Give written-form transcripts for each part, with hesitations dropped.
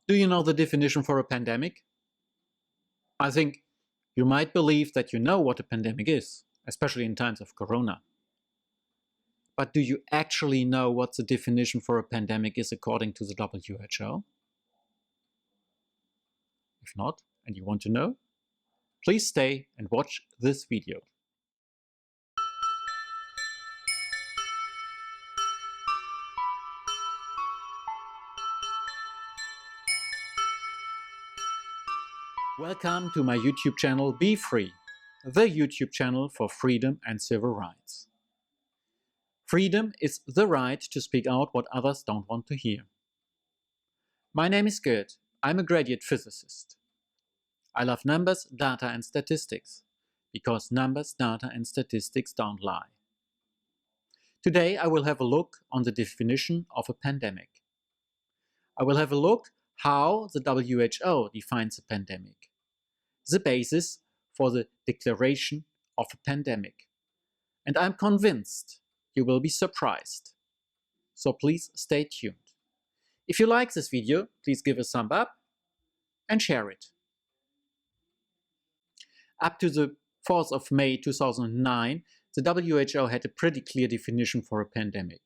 Do you know the definition for a pandemic? I think you might believe that you know what a pandemic is, especially in times of corona. But do you actually know what the definition for a pandemic is according to the WHO? If not, and you want to know, please stay and watch this video. Welcome to my YouTube channel BeFree, the YouTube channel for freedom and civil rights. Freedom is the right to speak out what others don't want to hear. My name is Gert. I'm a graduate physicist. I love numbers, data and statistics, because numbers, data and statistics don't lie. Today I will have a look on the definition of a pandemic. I will have a look how the WHO defines a pandemic, the basis for the declaration of a pandemic. And I'm convinced you will be surprised. So please stay tuned. If you like this video, please give a thumb up and share it. Up to the 4th of May 2009, the WHO had a pretty clear definition for a pandemic.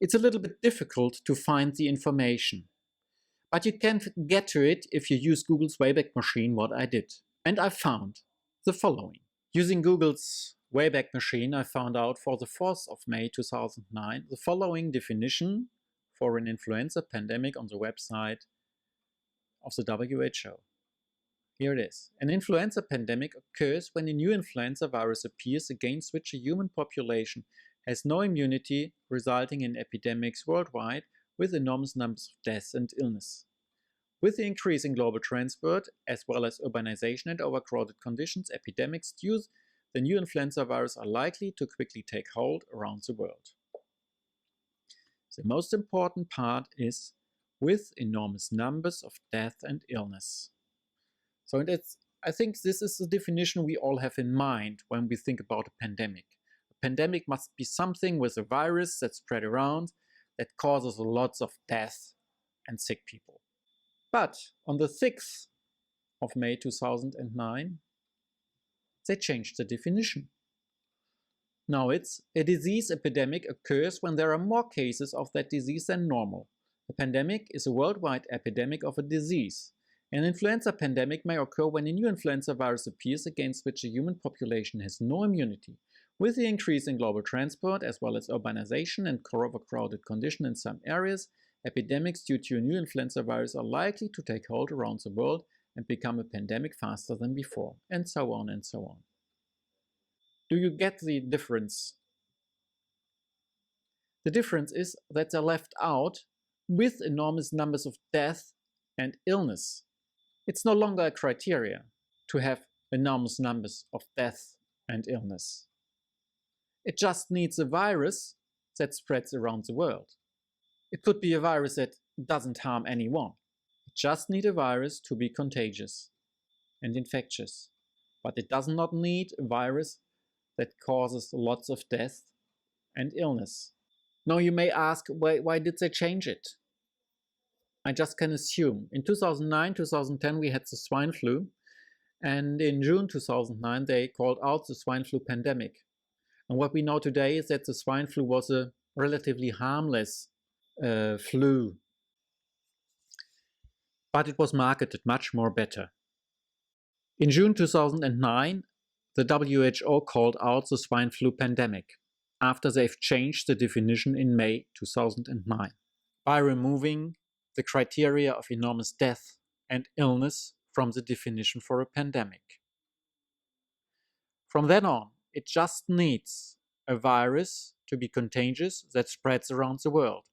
It's a little bit difficult to find the information, but you can get to it if you use Google's Wayback Machine, what I did. And I found the following. Using Google's Wayback Machine, I found out for the 4th of May 2009 the following definition for an influenza pandemic on the website of the WHO. Here it is. An influenza pandemic occurs when a new influenza virus appears against which a human population has no immunity, resulting in epidemics worldwide with enormous numbers of deaths and illness. With the increase in global transport, as well as urbanization and overcrowded conditions, epidemics due to the new influenza virus are likely to quickly take hold around the world. The most important part is with enormous numbers of death and illness. So I think this is the definition we all have in mind when we think about a pandemic. A pandemic must be something with a virus that spread around that causes lots of death and sick people. But on the 6th of May 2009, they changed the definition. Now it's a disease epidemic occurs when there are more cases of that disease than normal. A pandemic is a worldwide epidemic of a disease. An influenza pandemic may occur when a new influenza virus appears against which the human population has no immunity. With the increase in global transport, as well as urbanization and overcrowded conditions in some areas, epidemics due to a new influenza virus are likely to take hold around the world and become a pandemic faster than before, and so on and so on. Do you get the difference? The difference is that they're left out with enormous numbers of death and illness. It's no longer a criteria to have enormous numbers of death and illness. It just needs a virus that spreads around the world. It could be a virus that doesn't harm anyone. It just needs a virus to be contagious and infectious. But it does not need a virus that causes lots of death and illness. Now you may ask, why did they change it? I just can assume. In 2009, 2010 we had the swine flu, and in June 2009 they called out the swine flu pandemic. And what we know today is that the swine flu was a relatively harmless flu, but it was marketed much more better. In June 2009, the WHO called out the swine flu pandemic, after they've changed the definition in May 2009 by removing the criteria of enormous death and illness from the definition for a pandemic. From then on, it just needs a virus to be contagious that spreads around the world.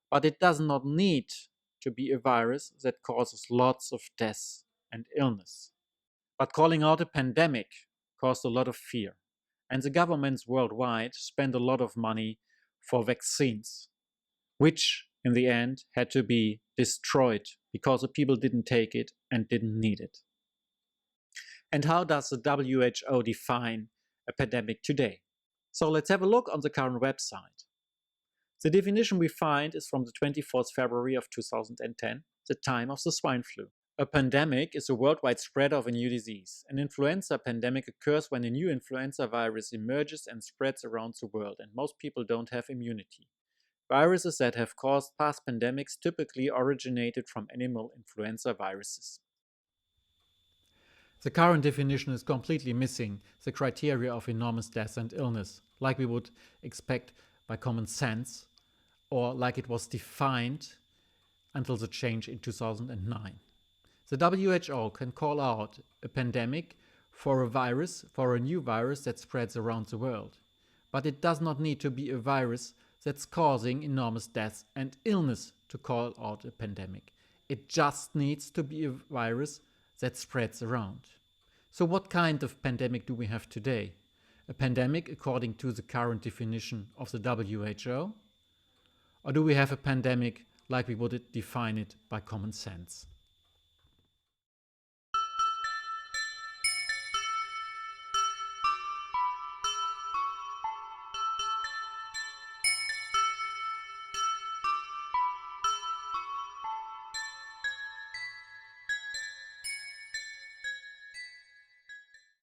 But it does not need to be a virus that causes lots of death and illness. But calling out a pandemic caused a lot of fear, and the governments worldwide spent a lot of money for vaccines, which in the end had to be destroyed because the people didn't take it and didn't need it. And how does the WHO define a pandemic today? So let's have a look on the current website. The definition we find is from the 24th February of 2010, the time of the swine flu. A pandemic is a worldwide spread of a new disease. An influenza pandemic occurs when a new influenza virus emerges and spreads around the world, and most people don't have immunity. Viruses that have caused past pandemics typically originated from animal influenza viruses. The current definition is completely missing the criteria of enormous death and illness, like we would expect by common sense, or like it was defined until the change in 2009. The WHO can call out a pandemic for a new virus that spreads around the world. But it does not need to be a virus that's causing enormous death and illness to call out a pandemic. It just needs to be a virus that spreads around. So what kind of pandemic do we have today? A pandemic according to the current definition of the WHO? Or do we have a pandemic like we would define it by common sense?